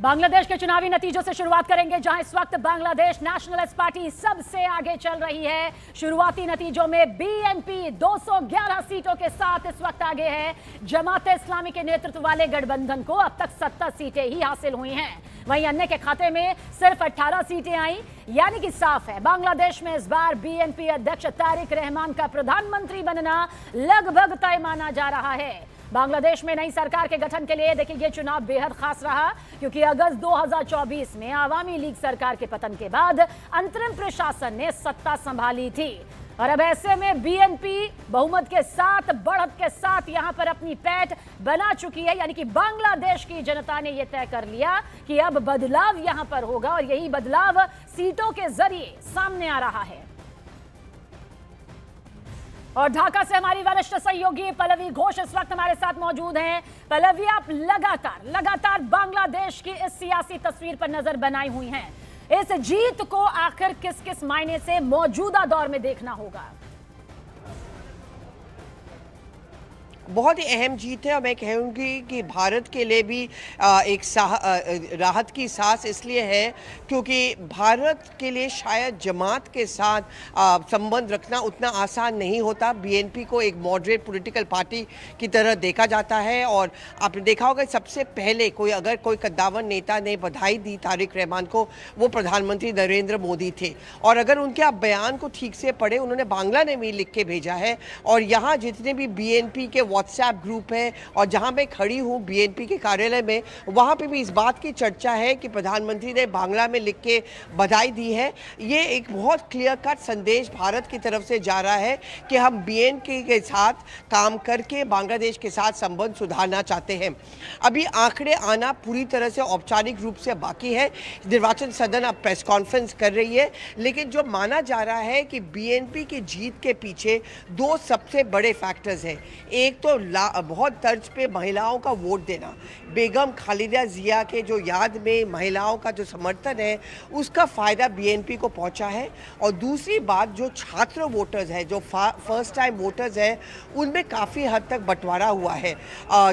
बांग्लादेश के चुनावी नतीजों से शुरुआत करेंगे, जहां इस वक्त बांग्लादेश नेशनलिस्ट पार्टी सबसे आगे चल रही है। शुरुआती नतीजों में बीएनपी 211 सीटों के साथ इस वक्त आगे है। जमात इस्लामी के नेतृत्व वाले गठबंधन को अब तक 70 सीटें ही हासिल हुई हैं। वहीं अन्य के खाते में सिर्फ 18 सीटें आई, यानी कि साफ है बांग्लादेश में इस बार बीएनपी अध्यक्ष तारिक रहमान का प्रधानमंत्री बनना लगभग तय माना जा रहा है। बांग्लादेश में नई सरकार के गठन के लिए देखिए ये चुनाव बेहद खास रहा, क्योंकि अगस्त 2024 में आवामी लीग सरकार के पतन के बाद अंतरिम प्रशासन ने सत्ता संभाली थी और अब ऐसे में बीएनपी बहुमत के साथ, बढ़त के साथ यहां पर अपनी पैठ बना चुकी है। यानी कि बांग्लादेश की जनता ने यह तय कर लिया कि अब बदलाव यहां पर होगा और यही बदलाव सीटों के जरिए सामने आ रहा है। और ढाका से हमारी वरिष्ठ सहयोगी पल्लवी घोष इस वक्त हमारे साथ मौजूद हैं। पल्लवी, आप लगातार बांग्लादेश की इस सियासी तस्वीर पर नजर बनाई हुई हैं। इस जीत को आखिर किस किस मायने से मौजूदा दौर में देखना होगा? बहुत ही अहम जीत है और मैं कहूँगी कि भारत के लिए भी एक राहत की सांस इसलिए है क्योंकि भारत के लिए शायद जमात के साथ संबंध रखना उतना आसान नहीं होता। बीएनपी को एक मॉडरेट पॉलिटिकल पार्टी की तरह देखा जाता है और आपने देखा होगा सबसे पहले अगर कोई कद्दावर नेता ने बधाई दी तारिक रहमान को, वो प्रधानमंत्री नरेंद्र मोदी थे। और अगर उनके आप बयान को ठीक से पढ़े, उन्होंने बांग्ला में भी लिख के भेजा है और यहाँ जितने भी बीएनपी के व्हाट्सएप ग्रुप है और जहां मैं खड़ी हूं बीएनपी के कार्यालय में, वहां पे भी इस बात की चर्चा है कि प्रधानमंत्री ने बांग्ला में लिख के बधाई दी है। ये एक बहुत क्लियर कट संदेश भारत की तरफ से जा रहा है कि हम बीएनपी के साथ काम करके बांग्लादेश के साथ संबंध सुधारना चाहते हैं। अभी आंकड़े आना पूरी तरह से औपचारिक रूप से बाकी है। निर्वाचन सदन अब प्रेस कॉन्फ्रेंस कर रही है, लेकिन जो माना जा रहा है कि बीएनपी की जीत के पीछे दो सबसे बड़े फैक्टर्स हैं। एक तो बहुत तर्ज पे महिलाओं का वोट देना, बेगम खालिदा जिया के जो याद में महिलाओं का जो समर्थन है उसका फ़ायदा बीएनपी को पहुंचा है। और दूसरी बात, जो छात्र वोटर्स हैं, जो फर्स्ट टाइम वोटर्स हैं, उनमें काफ़ी हद तक बंटवारा हुआ है।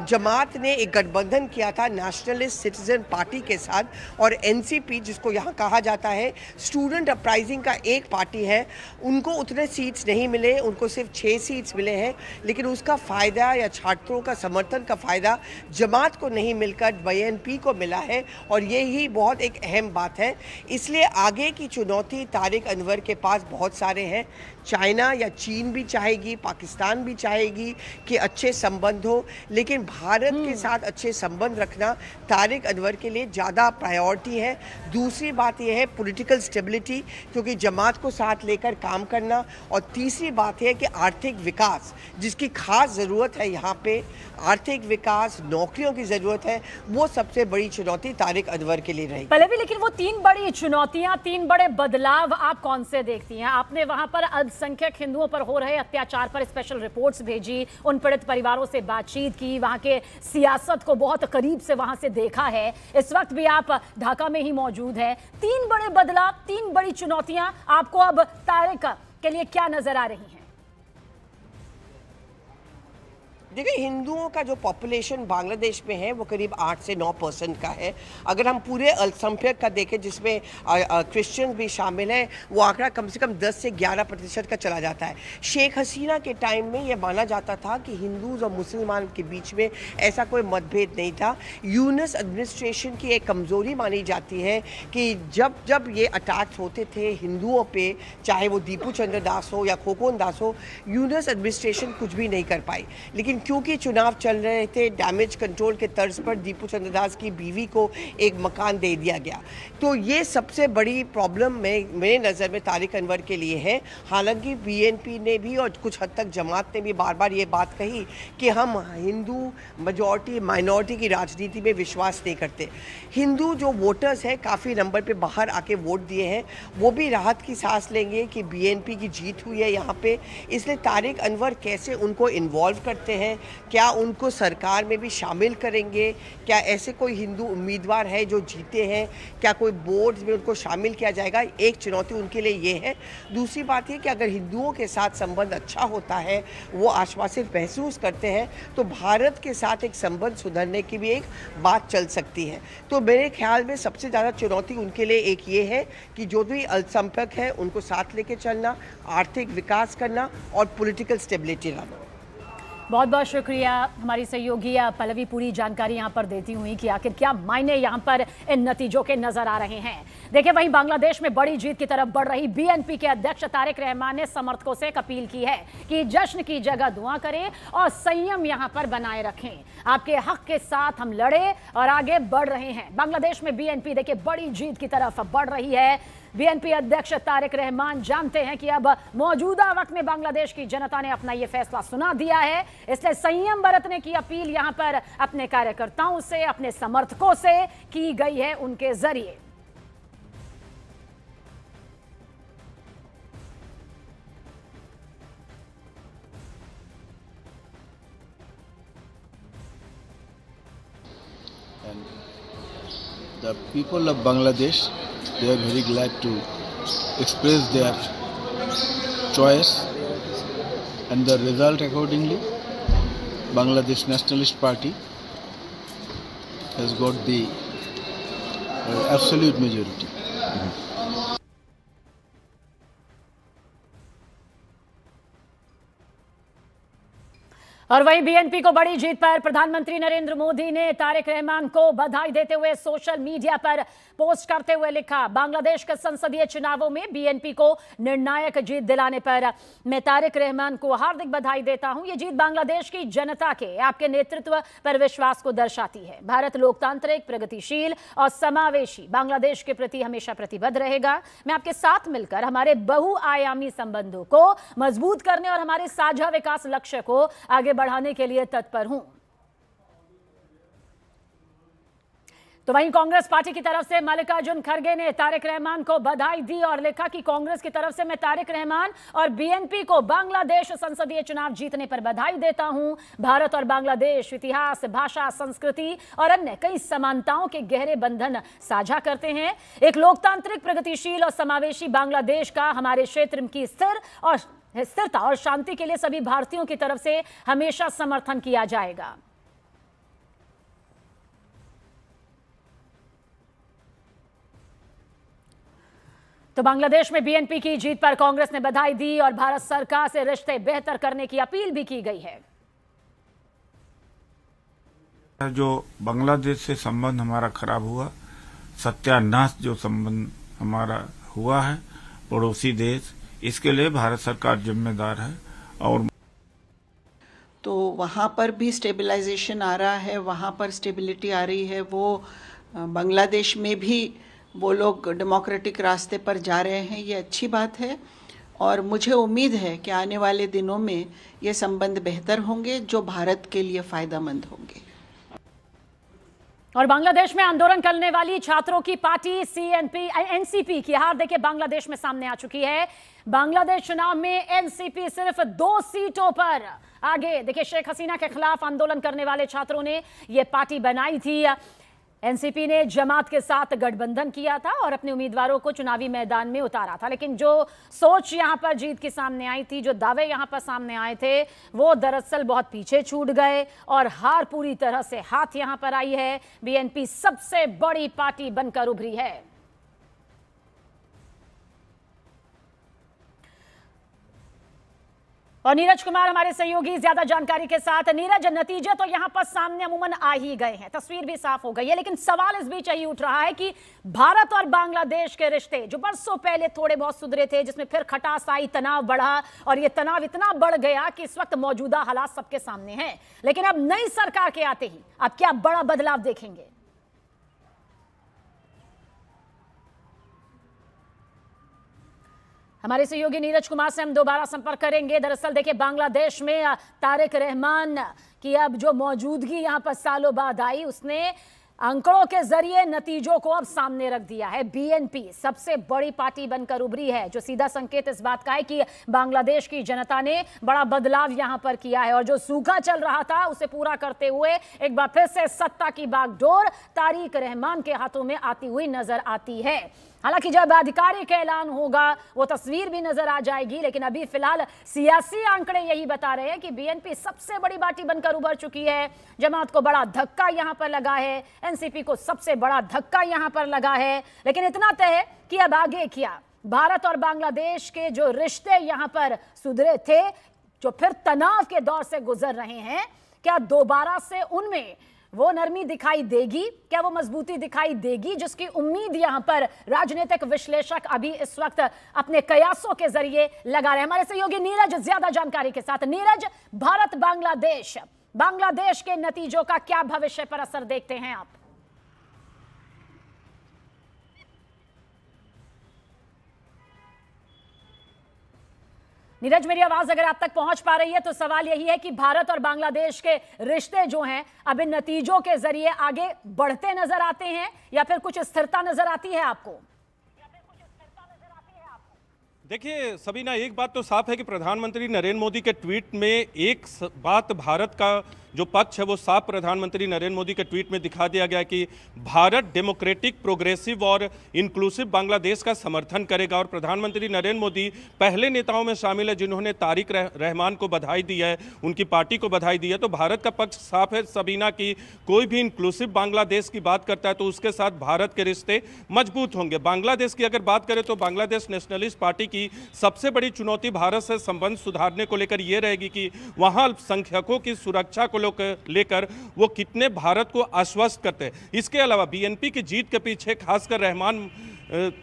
जमात ने एक गठबंधन किया था नेशनलिस्ट सिटीजन पार्टी के साथ और एनसीपी, जिसको यहाँ कहा जाता है स्टूडेंट अपराइजिंग का एक पार्टी है, उनको उतने सीट्स नहीं मिले, उनको सिर्फ 6 सीट्स मिले हैं। लेकिन उसका फ़ायदा या छात्रों का समर्थन का फ़ायदा जमात को नहीं मिलकर बीएनपी को मिला है और ये ही बहुत एक अहम बात है। इसलिए आगे की चुनौती तारिक अनवर के पास बहुत सारे हैं। चाइना या चीन भी चाहेगी, पाकिस्तान भी चाहेगी कि अच्छे संबंध हो, लेकिन भारत के साथ अच्छे संबंध रखना तारिक अनवर के लिए ज़्यादा प्रायोरिटी है। दूसरी बात यह है पॉलिटिकल स्टेबिलिटी, क्योंकि जमात को साथ लेकर काम करना। और तीसरी बात है कि आर्थिक विकास, जिसकी खास ज़रूरत है यहाँ पे, आर्थिक विकास, नौकरियों की ज़रूरत है, वो सबसे बड़ी चुनौती तारिक अनवर के लिए रहेगी। पल्लवी, लेकिन वो 3 बड़ी चुनौतियां, 3 बड़े बदलाव आप कौन से देखती हैं? आपने वहां पर अल्पसंख्यक हिंदुओं पर हो रहे अत्याचार पर स्पेशल रिपोर्ट्स भेजी, उन पीड़ित परिवारों से बातचीत की, वहां के सियासत को बहुत करीब से वहां से देखा है। इस वक्त भी आप ढाका में ही मौजूद है। 3 बड़े बदलाव, 3 बड़ी चुनौतियां आपको अब तारिक के लिए क्या नजर आ रही हैं? देखिए, हिंदुओं का जो पॉपुलेशन बांग्लादेश में है वो करीब 8 से 9% का है। अगर हम पूरे अल्पसंख्यक का देखें, जिसमें क्रिश्चियन भी शामिल हैं, वो आंकड़ा कम से कम 10 से 11% का चला जाता है। शेख हसीना के टाइम में ये माना जाता था कि हिंदूज और मुसलमान के बीच में ऐसा कोई मतभेद नहीं था। यूनुस एडमिनिस्ट्रेशन की एक कमज़ोरी मानी जाती है कि जब जब ये अटैक्स होते थे हिंदुओं पे, चाहे वो दीपू चंद्र दास हो या खोकन दास हो, यूनुस एडमिनिस्ट्रेशन कुछ भी नहीं कर पाई। लेकिन क्योंकि चुनाव चल रहे थे, डैमेज कंट्रोल के तर्ज पर दीपू चंद्र दास की बीवी को एक मकान दे दिया गया। तो ये सबसे बड़ी प्रॉब्लम मेरे नज़र में तारिक अनवर के लिए है। हालांकि बीएनपी ने भी और कुछ हद तक जमात ने भी बार बार ये बात कही कि हम हिंदू मेजॉरिटी माइनॉरिटी की राजनीति में विश्वास नहीं करते। हिंदू जो वोटर्स हैं काफ़ी नंबर पे बाहर आके वोट दिए हैं, वो भी राहत की सांस लेंगे कि बीएनपी की जीत हुई है यहाँ पे। इसलिए तारिक अनवर कैसे उनको इन्वॉल्व करते हैं, हैं, क्या उनको सरकार में भी शामिल करेंगे, क्या ऐसे कोई हिंदू उम्मीदवार है जो जीते हैं, क्या कोई बोर्ड में उनको शामिल किया जाएगा, एक चुनौती उनके लिए ये है। दूसरी बात ये कि अगर हिंदुओं के साथ संबंध अच्छा होता है, वो आश्वासित महसूस करते हैं, तो भारत के साथ एक संबंध सुधरने की भी एक बात चल सकती है। तो मेरे ख्याल में सबसे ज़्यादा चुनौती उनके लिए एक ये है कि जो भी अल्पसंख्यक है उनको साथ लेके चलना, आर्थिक विकास करना और पॉलिटिकल स्टेबिलिटी लाना। बहुत बहुत शुक्रिया हमारी सहयोगी पल्लवी, पूरी जानकारी यहाँ पर देती हुई कि आखिर क्या मायने यहाँ पर इन नतीजों के नजर आ रहे हैं। देखिए, वहीं बांग्लादेश में बड़ी जीत की तरफ बढ़ रही बीएनपी के अध्यक्ष तारिक रहमान ने समर्थकों से एक अपील की है कि जश्न की जगह दुआ करें और संयम यहाँ पर बनाए रखें। आपके हक के साथ हम लड़े और आगे बढ़ रहे हैं। बांग्लादेश में बीएनपी देखिए बड़ी जीत की तरफ बढ़ रही है। बीएनपी अध्यक्ष तारिक रहमान जानते हैं कि अब मौजूदा वक्त में बांग्लादेश की जनता ने अपना यह फैसला सुना दिया है, इसलिए संयम बरतने की अपील यहां पर अपने कार्यकर्ताओं से, अपने समर्थकों से की गई है उनके जरिए। The people of Bangladesh, they are very glad to express their choice, and the result accordingly, Bangladesh Nationalist Party has got the absolute majority. और वहीं बीएनपी को बड़ी जीत पर प्रधानमंत्री नरेंद्र मोदी ने तारिक रहमान को बधाई देते हुए सोशल मीडिया पर पोस्ट करते हुए लिखा, बांग्लादेश के संसदीय चुनावों में बीएनपी को निर्णायक जीत दिलाने पर मैं तारिक रहमान को हार्दिक बधाई देता हूं। ये जीत बांग्लादेश की जनता के आपके नेतृत्व पर विश्वास को दर्शाती है। भारत लोकतांत्रिक, प्रगतिशील और समावेशी बांग्लादेश के प्रति हमेशा प्रतिबद्ध रहेगा। मैं आपके साथ मिलकर हमारे बहुआयामी संबंधों को मजबूत करने और हमारे साझा विकास लक्ष्य को आगे बढ़ाने के लिए तत्पर हूं। तो वहीं कांग्रेस पार्टी की तरफ से मल्लिकार्जुन खड़गे ने तारिक रहमान को बधाई दी और लिखा कि कांग्रेस की तरफ से मैं तारिक रहमान और बीएनपी को बांग्लादेश संसदीय चुनाव जीतने पर बधाई देता हूं। भारत और बांग्लादेश इतिहास, भाषा, संस्कृति और अन्य कई समानताओं के गहरे बंधन साझा करते हैं। एक लोकतांत्रिक, प्रगतिशील और समावेशी बांग्लादेश का हमारे क्षेत्र की स्थिरता और शांति के लिए सभी भारतीयों की तरफ से हमेशा समर्थन किया जाएगा। तो बांग्लादेश में बीएनपी की जीत पर कांग्रेस ने बधाई दी और भारत सरकार से रिश्ते बेहतर करने की अपील भी की गई है। जो बांग्लादेश से संबंध हमारा खराब हुआ, सत्यानाश जो संबंध हमारा हुआ है पड़ोसी देश, इसके लिए भारत सरकार जिम्मेदार है। और तो वहाँ पर भी स्टेबलाइजेशन आ रहा है, वहाँ पर स्टेबिलिटी आ रही है। वो बांग्लादेश में भी वो लोग डेमोक्रेटिक रास्ते पर जा रहे हैं, ये अच्छी बात है। और मुझे उम्मीद है कि आने वाले दिनों में ये संबंध बेहतर होंगे जो भारत के लिए फ़ायदेमंद होंगे। और बांग्लादेश में आंदोलन करने वाली छात्रों की पार्टी एनसीपी की हार देखिए बांग्लादेश में सामने आ चुकी है। बांग्लादेश चुनाव में एनसीपी सिर्फ 2 सीटों पर आगे। देखिए, शेख हसीना के खिलाफ आंदोलन करने वाले छात्रों ने यह पार्टी बनाई थी। एनसीपी ने जमात के साथ गठबंधन किया था और अपने उम्मीदवारों को चुनावी मैदान में उतारा था, लेकिन जो सोच यहां पर जीत के सामने आई थी, जो दावे यहां पर सामने आए थे, वो दरअसल बहुत पीछे छूट गए और हार पूरी तरह से हाथ यहां पर आई है। बीएनपी सबसे बड़ी पार्टी बनकर उभरी है। और नीरज कुमार हमारे सहयोगी ज्यादा जानकारी के साथ। नीरज, नतीजे तो यहां पर सामने अमूमन आ ही गए हैं, तस्वीर भी साफ हो गई है, लेकिन सवाल इस बीच यही उठ रहा है कि भारत और बांग्लादेश के रिश्ते जो बरसों पहले थोड़े बहुत सुधरे थे, जिसमें फिर खटास आई, तनाव बढ़ा और यह तनाव इतना बढ़ गया कि इस वक्त मौजूदा हालात सबके सामने हैं। लेकिन अब नई सरकार के आते ही अब क्या बड़ा बदलाव देखेंगे? हमारे सहयोगी नीरज कुमार से हम दोबारा संपर्क करेंगे। दरअसल देखिए, बांग्लादेश में तारिक रहमान की अब जो मौजूदगी यहां पर सालों बाद आई, उसने आंकड़ों के जरिए नतीजों को अब सामने रख दिया है। बीएनपी सबसे बड़ी पार्टी बनकर उभरी है, जो सीधा संकेत इस बात का है कि बांग्लादेश की जनता ने बड़ा बदलाव यहां पर किया है और जो सूखा चल रहा था उसे पूरा करते हुए एक बार फिर से सत्ता की बागडोर तारिक रहमान के हाथों में आती हुई नजर आती है। हालांकि जब आधिकारिक ऐलान होगा वो तस्वीर भी नजर आ जाएगी, लेकिन अभी फिलहाल सियासी आंकड़े यही बता रहे हैं कि बीएनपी सबसे बड़ी पार्टी बनकर उभर चुकी है। जमात को बड़ा धक्का यहां पर लगा है, एनसीपी को सबसे बड़ा धक्का यहां पर लगा है। लेकिन इतना तय है कि अब आगे क्या, भारत और बांग्लादेश के जो रिश्ते यहां पर सुधरे थे, जो फिर तनाव के दौर से गुजर रहे हैं, क्या दोबारा से उनमें वो नरमी दिखाई देगी, क्या वो मजबूती दिखाई देगी, जिसकी उम्मीद यहां पर राजनीतिक विश्लेषक अभी इस वक्त अपने कयासों के जरिए लगा रहे हैं। हमारे सहयोगी नीरज ज्यादा जानकारी के साथ। नीरज, भारत बांग्लादेश के नतीजों का क्या भविष्य पर असर देखते हैं आप? नीरज, मेरी आवाज अगर आप तक पहुंच पा रही है तो सवाल यही है कि भारत और बांग्लादेश के रिश्ते जो हैं अब इन नतीजों के जरिए आगे बढ़ते नजर आते हैं या फिर कुछ स्थिरता नजर आती है आपको? देखिए सबीना, एक बात तो साफ है कि प्रधानमंत्री नरेंद्र मोदी के ट्वीट में एक बात भारत का जो पक्ष है वो साफ प्रधानमंत्री नरेंद्र मोदी के ट्वीट में दिखा दिया गया कि भारत डेमोक्रेटिक, प्रोग्रेसिव और इंक्लूसिव बांग्लादेश का समर्थन करेगा। और प्रधानमंत्री नरेंद्र मोदी पहले नेताओं में शामिल है जिन्होंने तारिक रहमान को बधाई दी है, उनकी पार्टी को बधाई दी है। तो भारत का पक्ष साफ है सबीना की कोई भी इंक्लूसिव बांग्लादेश की बात करता है तो उसके साथ भारत के रिश्ते मजबूत होंगे। बांग्लादेश की अगर बात करें तो बांग्लादेश नेशनलिस्ट पार्टी की सबसे बड़ी चुनौती भारत से संबंध सुधारने को लेकर यह रहेगी कि वहां अल्पसंख्यकों की सुरक्षा को लेकर वो कितने भारत को आश्वस्त करते हैं। इसके अलावा बीएनपी की जीत के पीछे खासकर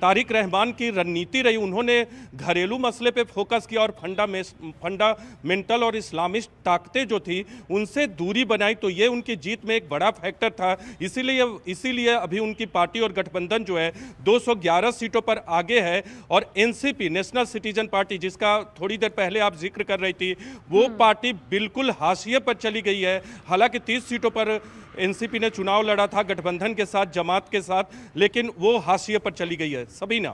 तारिक रहमान की रणनीति रही। उन्होंने घरेलू मसले पे फोकस किया और फंडामेंटल और इस्लामिस्ट ताकतें जो थी उनसे दूरी बनाई, तो ये उनकी जीत में एक बड़ा फैक्टर था। इसीलिए अभी उनकी पार्टी और गठबंधन जो है 211 सीटों पर आगे है। और एनसीपी, नेशनल सिटीजन पार्टी, जिसका थोड़ी देर पहले आप जिक्र कर रही थी, वो पार्टी बिल्कुल हाशिए पर चली गई है। हालांकि 30 सीटों पर एनसीपी ने चुनाव लड़ा था गठबंधन के साथ, जमात के साथ, लेकिन वो हाशिए पर चली गई है। सबीना,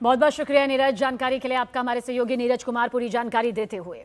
बहुत बहुत शुक्रिया नीरज, जानकारी के लिए आपका। हमारे सहयोगी नीरज कुमार पूरी जानकारी देते हुए।